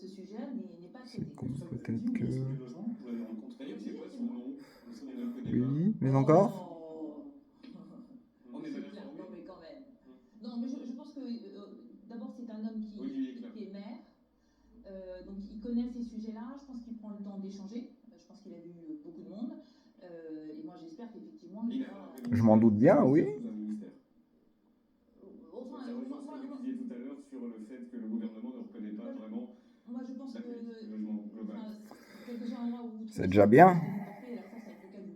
ce sujet n'est pas traité. Peut-être que... Vous l'avez rencontré, je sais pas son nom, parce qu'on ne le connaît pas. Oui, mais encore? On est mal informé. Non, mais quand même. Non, mais je pense que d'abord, c'est un homme qui est maire. Donc il connaît ces sujets-là, je pense qu'il prend le temps d'échanger, je pense qu'il a vu beaucoup de monde, et moi j'espère qu'effectivement il va... Je m'en doute bien, oui. Enfin, ça rejoint ce que vous disiez tout à l'heure sur le fait que le gouvernement ne reconnaît pas vraiment moi je pense la politique du logement global. C'est déjà bien.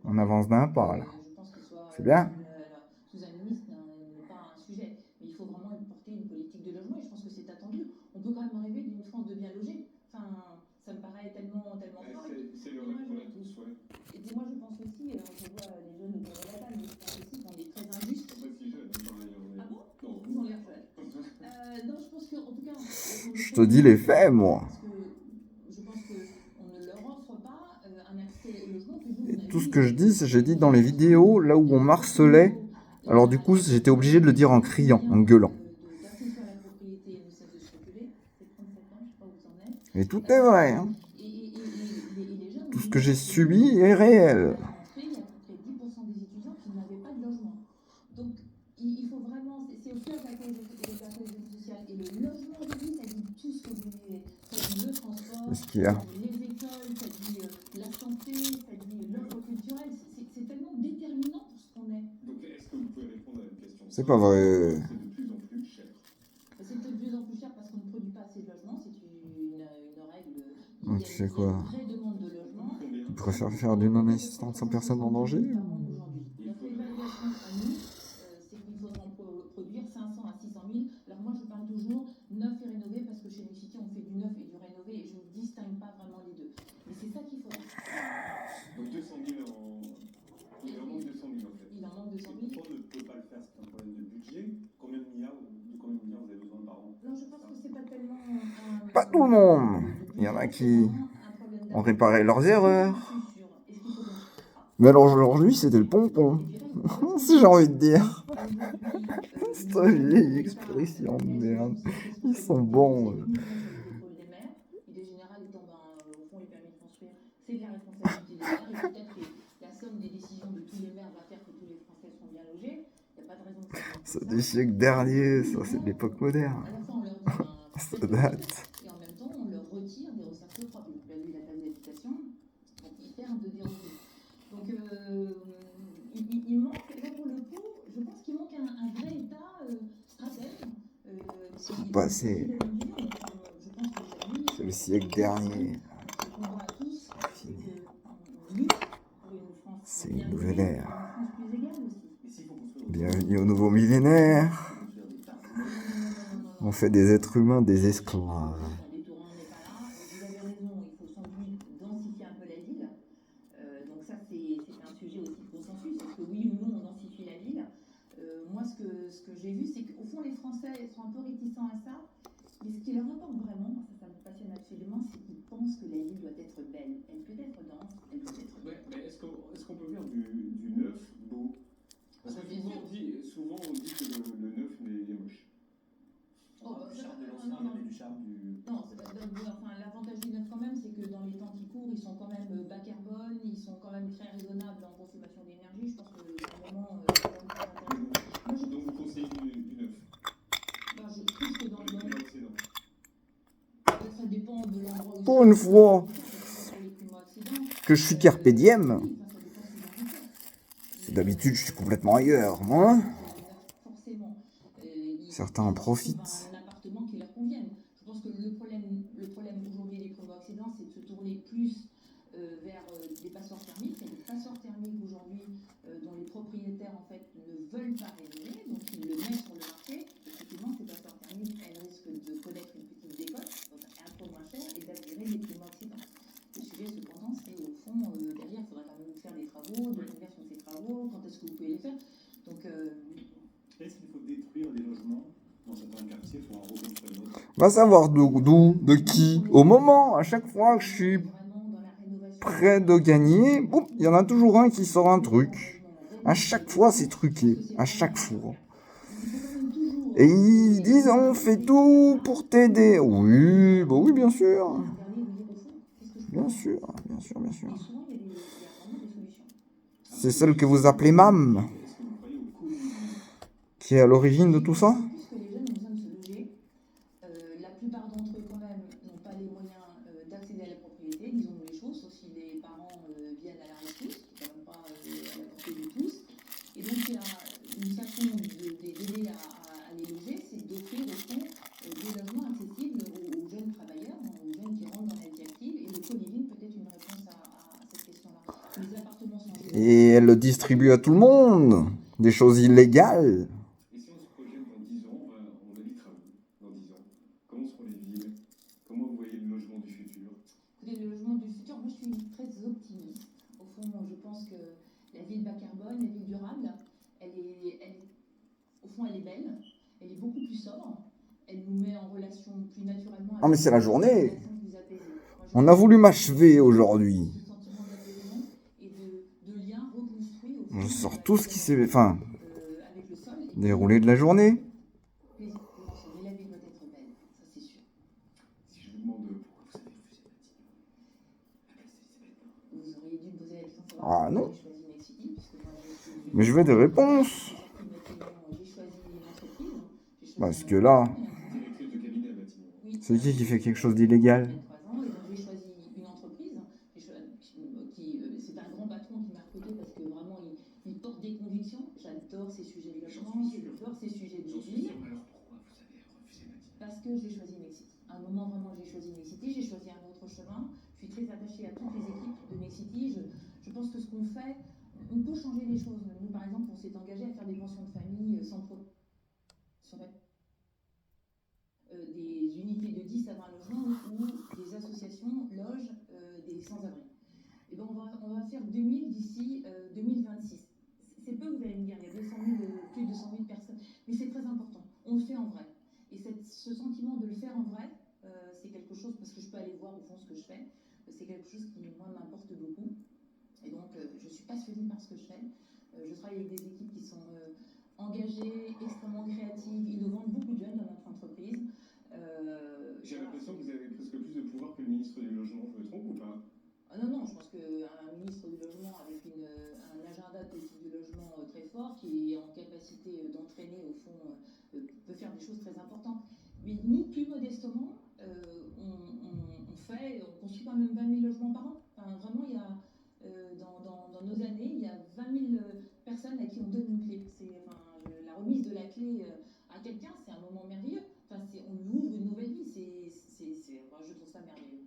On avance d'un pas, là. C'est bien. Sous un ministre n'est pas un sujet, mais il faut vraiment porter une politique de logement, et je pense que c'est attendu. On peut quand même rêver d'une France de bien logée. Enfin, ça me paraît tellement fort. C'est le rêve qu'on a tous, ouais. Et puis moi je pense aussi, alors je vois les jeunes autour de la table, mais je pense aussi qu'on est très injuste. Pas si jeune, pareil. Ah bon? Non, ils ont l'air jeunes. Non, je pense qu'en tout cas... Je te dis les faits, moi. Je pense qu'on ne leur offre pas un accès au logement que vous... Tout ce que je dis, c'est j'ai dit dans les vidéos, là où on marcelait. Alors du coup, j'étais obligé de le dire en criant, en gueulant. Et tout est vrai, hein. Tout ce que j'ai subi est réel. Il y a à peu près 10% des étudiants qui n'avaient pas de logement. Donc, il faut vraiment... C'est au cœur de la cohésion sociale. Et le logement, aujourd'hui, ça dit tout ce que vous disiez. Ça dit le transport, Qu'est-ce qu'il y a? ça dit les écoles, ça dit la santé, ça dit l'offre culturelle. C'est tellement déterminant pour ce qu'on est. Donc, est-ce que vous pouvez répondre à une question? C'est pas vrai. C'est de plus en plus cher. C'est de plus en plus cher parce qu'on ne produit pas assez de logements. C'est une règle. Donc, tu sais quoi? Il y a une vraie demande de logement. Tu préfères faire du non-assistance à personne en danger? Notre évaluation à nous, c'est qu'il faudra en produire 500 à 600 000. Alors moi, je parle toujours neuf et rénové parce que chez New City, on fait du neuf et du rénové et je ne distingue pas vraiment les deux. Mais c'est ça qu'il faudra. Donc 200 000 en... Il en manque 200 000 en fait. Il en manque 200 000. Pourquoi on ne peut pas le faire? C'est un problème de budget. Combien de milliards vous avez besoin par an? Non, je pense que c'est pas tellement... Pas tout le monde. Il y en a qui ont réparé leurs erreurs. Mais alors aujourd'hui, c'était le pompon. Si j'ai envie de dire. C'est une vieille expression de merde. Ils sont bons. L'idée générale étant, au fond, les permis de construire, c'est de la responsabilité des maires. Et peut-être que la somme des décisions de tous les maires va faire que tous les Français seront bien logés. Il n'y a pas de raison de ça. C'est du siècle dernier, ça, c'est de l'époque moderne. À la fois, on leur dit, ça date. Et en même temps, on leur retire des ressources propres. Vous avez vu la taxe d'habitation, donc ils perdent de des revenus. Donc, il manque, là pour le coup, je pense qu'il manque un vrai État stratège. C'est passé. C'est le siècle dernier. C'est une nouvelle ère. Bienvenue au nouveau millénaire. On fait des êtres humains des esclaves. Ce que j'ai vu, c'est qu'au fond, les Français sont un peu réticents à ça. Mais ce qui leur importe vraiment, ça me passionne absolument, c'est qu'ils pensent que la ville doit être belle. Elle peut être dense, elle peut être belle. Mais est-ce qu'on peut faire du neuf beau? Parce que souvent on dit que le neuf est moche. Du charme de l'ancien, il y avait du charme du... Non, l'avantage du neuf quand même, c'est que dans les temps qui courent, ils sont quand même bas carbone, ils sont quand même très raisonnables en consommation d'énergie. Je pense que c'est un moment c'est quand même très intéressant. Donc vous conseillez du neuf? Je trouve que dans le neuf, ça dépend de l'endroit où... Pour une fois que je suis carpe diem, d'habitude je suis complètement ailleurs, moi. Certains en profitent. Un appartement qui leur convienne. Je pense que le problème aujourd'hui des primo-accédants, c'est de se tourner plus vers des passoires thermiques. Il y a des passoires thermiques aujourd'hui dont les propriétaires en fait ne veulent pas rénover, donc ils le mettent sur le marché. Effectivement, ces passoires thermiques, elles risquent de connaître une petite décote, donc un peu moins cher, et d'attirer les primo-accédants. Le sujet cependant, c'est au fond, derrière, il faudra quand même faire des travaux, de l'organisation de ces travaux, quand est-ce que vous pouvez les faire. Donc, est-ce qu'il faut détruire des logements dans certains quartiers pour en reconstruire d'autres? Va savoir d'où, de qui. Au moment, à chaque fois que je suis près de gagner, boum, il y en a toujours un qui sort un truc. À chaque fois, c'est truqué. À chaque fois. Et ils disent on fait tout pour t'aider. Oui, bah oui, bien sûr. Bien sûr, bien sûr, bien sûr. C'est celle que vous appelez MAM qui est à l'origine de tout ça? La plupart d'entre eux, quand même, n'ont pas les moyens d'accéder à la propriété, disons les choses, sauf si les parents viennent à la rescousse, qui n'est quand même pas à la portée de tous. Et donc, il y a une façon d'aider à les loger, c'est d'offrir au fond des logements accessibles aux jeunes travailleurs, aux jeunes qui rentrent dans la vie active. Et le co-living peut être une réponse à cette question-là. Les appartements sont... Et elle le distribue à tout le monde. Des choses illégales. Et si on se projette dans 10 ans, on habitera où dans 10 ans? Comment seront les villes? Comment vous voyez le logement du futur? Écoutez, le logement du futur, moi je suis très optimiste. Au fond, je pense que la ville bas carbone, la ville durable, au fond, elle est belle, elle est beaucoup plus sobre, elle nous met en relation plus naturellement. Ah mais c'est la journée. Plus apaisée. On a voulu m'achever aujourd'hui. Ce sentiment d'apaisement et de lien reconstruit au fond. Je sors tout ce qui s'est enfin, avec le sol. déroulé de la journée. Mais la ville doit être belle, ça c'est sûr. Si je vous demande pourquoi vous avez refusé Matignon, Vous auriez dû me poser la question sur Ah non. j'ai choisi Nexity, puisque moi Mais je veux des réponses. j'ai choisi une entreprise. Parce que là, directrice de cabinet à Matignon. Oui, c'est qui fait quelque chose d'illégal? 23 ans, et donc j'ai choisi une entreprise. C'est un grand patron qui m'a recruté parce que vraiment il porte des convictions. J'adore ces sujets de logement, j'adore ces sujets de vie. Alors pourquoi vous avez refusé Matignon? Parce que j'ai choisi Nexity. À un moment, vraiment, j'ai choisi Nexity, j'ai choisi un autre chemin. Je suis très attachée à toutes les équipes de Nexity. Je pense que ce qu'on fait, on peut changer les choses. Nous, par exemple, on s'est engagé à faire des pensions de famille sans des unités de 10 à 20 logements où des associations logent des sans-abri. Et ben on va faire 2000 d'ici 2026. C'est peu, vous allez me dire, il y a plus de 200 000 personnes, mais c'est très important. On le fait en vrai. Et ce sentiment de le faire en vrai, c'est quelque chose, parce que je peux aller voir au fond ce que je fais, c'est quelque chose qui, moi, m'importe beaucoup. Et donc, je suis passionnée par ce que je fais. Je travaille avec des équipes qui sont engagées, extrêmement créatives, innovantes, beaucoup de jeunes dans notre entreprise. J'ai l'impression que vous avez presque plus de pouvoir que le ministre du Logement, je me trompe ou pas? Ah non, je pense qu'un ministre du Logement avec un agenda de politique du logement très fort, qui est en capacité d'entraîner, au fond, peut faire des choses très importantes. Mais nous, plus modestement, on construit quand même 20 000 logements par an. Enfin, vraiment, il y a, dans nos années, il y a 20 000 personnes à qui on donne une clé. La remise de la clé à quelqu'un, c'est un moment merveilleux. Enfin, on ouvre une nouvelle vie. Je trouve ça merveilleux.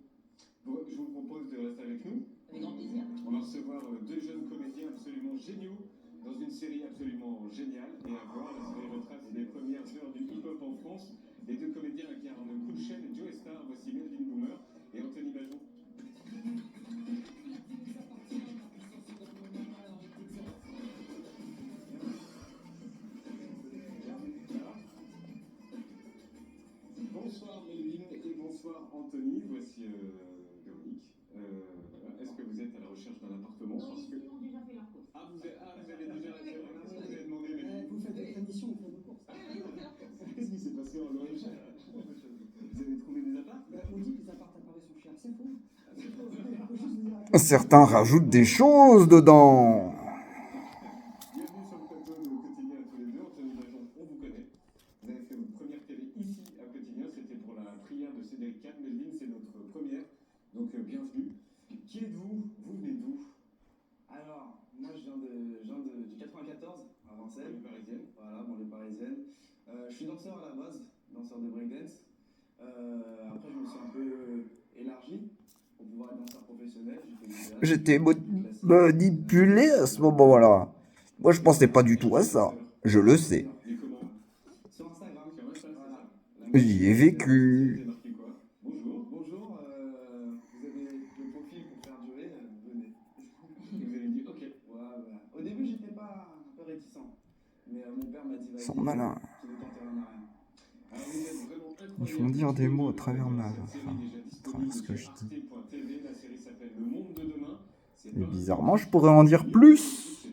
Bon, je vous propose de rester avec nous. Avec grand plaisir. On va recevoir deux jeunes comédiens absolument géniaux dans une série absolument géniale. Et à voir, la série retrace les premières heures du hip-hop en France. Les deux comédiens incarnent Cool Chain et Joe Star. Voici Melvin Boomer et Anthony Bajon. Bonsoir Melvin et bonsoir Anthony. Voici Véronique. Est-ce que vous êtes à la recherche d'un appartement? Non, ils ont déjà fait leur course. Vous avez déjà fait leur course. Vous avez demandé Melvin. Vous faites votre émission, vous faites vos courses. Qu'est-ce qui s'est passé en Loge? Vous avez trouvé des apparts? On dit que les apparts à Paris sont chers, c'est faux. Certains rajoutent des choses dedans. Bienvenue sur le plateau de Quotidien à tous les deux. Anthony Bajon, on vous connaît. Vous avez fait votre première télé ici à Quotidien. C'était pour la prière de Cédric Kahn. Melvin, c'est notre première. Donc bienvenue. Qui êtes-vous? Vous venez d'où? Alors, moi je viens du 94, à Vincennes. Banlieue parisienne. Voilà, banlieue parisienne. Je suis danseur à la base, danseur de breakdance. Après, je me suis un peu élargi pour pouvoir être danseur professionnel. J'étais manipulé à ce moment-là. Moi, je pensais pas du tout à ça. Je le sais. Sur Instagram, voilà. J'y ai vécu. Bonjour. Bonjour, vous avez le profil pour faire durer, venez. Et vous avez dit ok. Voilà. Au début, j'étais pas un peu réticent. Mais mon père m'a dit, vas-y, Ils sont malins. tu ne t'enterres à rien. Alors, vous êtes vraiment incroyable. Ils font dire des mots à travers ma... Cette série Enfin, déjà à travers ce que je dis. disponible sur arte.tv. La série s'appelle Le Monde de demain. Et bizarrement, je pourrais en dire plus.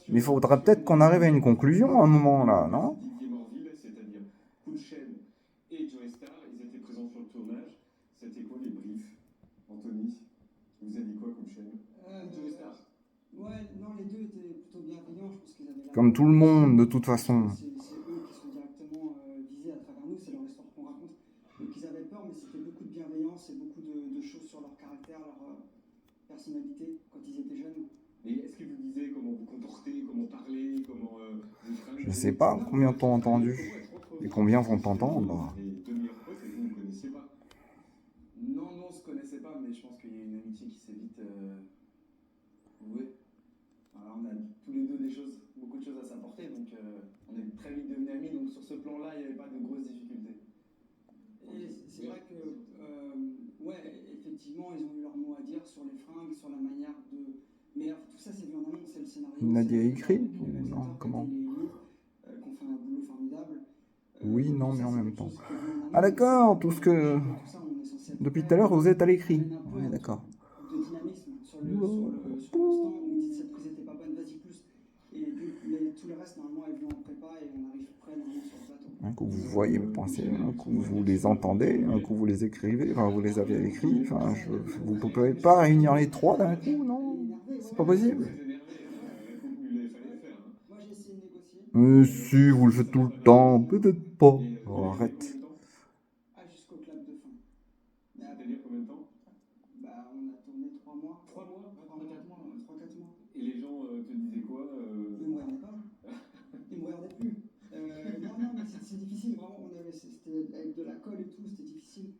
Mais il faudra peut-être qu'on arrive à une conclusion à un moment là, non? Didier Morville, c'est-à-dire et Joey Star, ils étaient présents sur le tournage. C'était quoi les briefs, Anthony? Vous avez dit quoi comme chaîne? Joey Star. Ouais, non, les deux étaient plutôt bienveillants. Je pense qu'ils avaient la Comme tout le monde, de toute façon. C'est eux qui sont directement visés à travers nous, c'est leur histoire qu'on raconte. Donc ils avaient peur, mais c'était beaucoup de bienveillance et beaucoup de choses sur leur caractère, leur personnalité quand ils étaient jeunes. Et est-ce qu'ils vous disaient comment vous comporter, comment parler, comment Je sais pas combien t'ont entendu et combien vont t'entendre. Les deux meilleurs potes, et vous ne connaissiez pas. Non, on se connaissait pas, mais je pense qu'il y a une amitié qui s'est vite nouée. Voilà, on a tous les deux beaucoup de choses à s'apporter, donc on est très vite devenus amis, donc sur ce plan-là, il n'y avait pas de grosses difficultés. Et c'est vrai que, ouais, effectivement, ils ont eu leur mot à dire sur les fringues, sur la manière de. Mais tout ça, c'est vu en amont, c'est le scénario. Nadia a écrit ou non, comment? Qu'on fait un boulot formidable. Oui, non, mais en même temps. Ah d'accord, tout ce que... Depuis tout à l'heure, vous êtes à l'écrit. Ouais, d'accord. De dynamisme sur l'instant où vous dites cette prise n'était pas bonne, vas-y plus. Mais tout le reste, normalement, est venu en prépa et on arrive prêt normalement sur le plateau. Un coup vous voyez mes pensées, un coup vous les entendez, un coup vous les écrivez, enfin vous les avez écrits, enfin vous ne pouvez pas réunir les trois d'un coup, non? C'est pas possible. Moi j'ai essayé de négocier. Si, vous le faites tout le temps, peut-être pas. Oh, arrête. Jusqu'au clap de fin. C'est-à-dire combien de temps? Bah on a tourné 3 mois. 3 mois? 3-4 mois. Et les gens te disaient quoi? Ils me regardaient pas. Ils me regardaient plus. Non, mais c'est difficile, vraiment. C'était avec de la colle et tout, c'était difficile.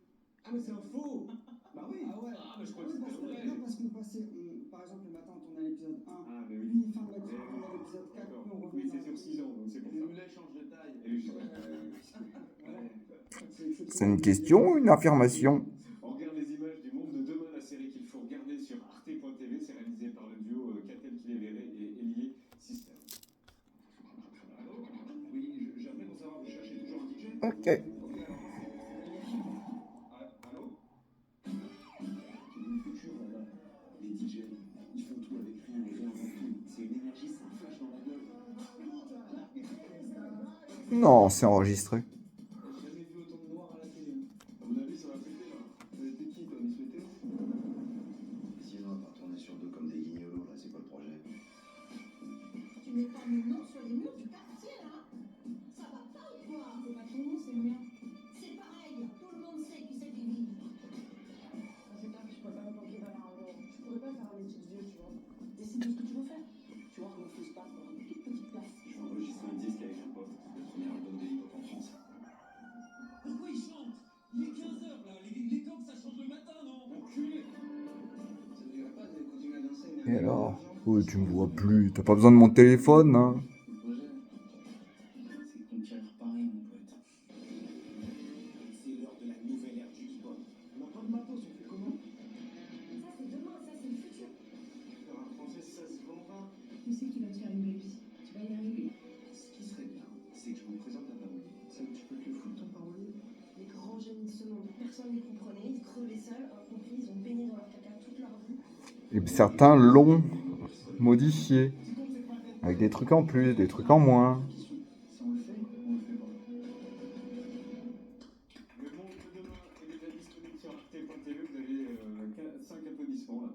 Ah, mais c'est un faux! Bah oui. Ah ouais. Ah, mais je crois que parce c'était vrai. Non, parce qu'on passait, par exemple, le matin, on tournait à l'épisode 1. Ah, mais oui. Puis, fin de matinée, on tournait à l'épisode 4. Puis on revenait. Oui, c'est sur 6 ans, donc c'est pour Les ça. moulets changent de taille. Et les C'est une question ou une affirmation? On regarde les images du Monde de demain, la série qu'il faut regarder sur arte.tv. C'est réalisé par le duo Catel Kiléveré et Elie System. Oui, j'aimerais pour savoir, vous cherchez toujours un DJ? Ok. Allô? Dans le futur, là, les DJ, ils font tout avec rien et réinventent tout. C'est une énergie, c'est un flash dans la gueule. Non, c'est enregistré. J'ai jamais vu autant de noir à la télé. À mon avis, ça va péter là. Vous êtes qui, toi, Miss Météo? Sinon, on va tourner sur deux comme des guignolos, là, c'est quoi le projet? Tu mets pas mon nom sur les murs du quartier, là? Ça va pas ou quoi? C'est pas ton nom, c'est le mien. C'est pareil, tout le monde sait qui c'est qui vit. C'est clair que je pourrais pas m'attendre à un jour. Je pourrais pas faire un métier de vieux, tu vois. Décide de ce que tu veux faire. Tu vois, on ne se pas pour une toute petite place. Je vais enregistrer un disque avec un pote, le premier album de hip-hop en France. Pourquoi il chante? Il est 15h là, les coqs ça change le matin, non? Enculé! Ça ne dirait pas de continuer à danser? Et alors? Oui, tu me vois plus. T'as pas besoin de mon téléphone, hein? Le projet, c'est conquérir Paris, mon pote. C'est l'heure de la nouvelle ère du hip-hop. On n'a pas de matos, on fait comment? Ça, c'est demain, ça, c'est le futur. Faire un français, ça se vend pas. Tu sais que tu vas te faire une belle vie. Tu vas y arriver. Ce qui serait bien, c'est que je me présente à Paris. Ça, tu peux te le foutre, ton parolier? Les grands génies de ce monde, personne ne les comprenait. Ils crevaient seuls, incompris, ils ont baigné dans leur caca toute leur vie. Et certains l'ont modifié. Avec des trucs en plus, des trucs en moins. Si on le fait, on le fait pas. Le Monde de demain est déjà disponible sur arte.tv. Vous avez 5 applaudissements là.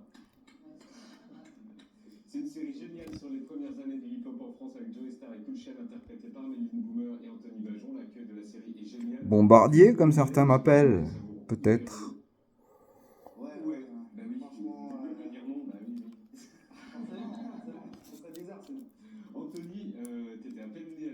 C'est une série géniale sur les premières années du hip-hop en France avec Joey Star et Cool Chain interprétés par Méline Boomer et Anthony Bajon. L'accueil de la série est génial. Bombardier, comme certains m'appellent. Peut-être. Ouais, bah oui. Franchement, Tu peux pas dire non, bah oui. ça serait bizarre, sinon. Anthony, t'étais à peine né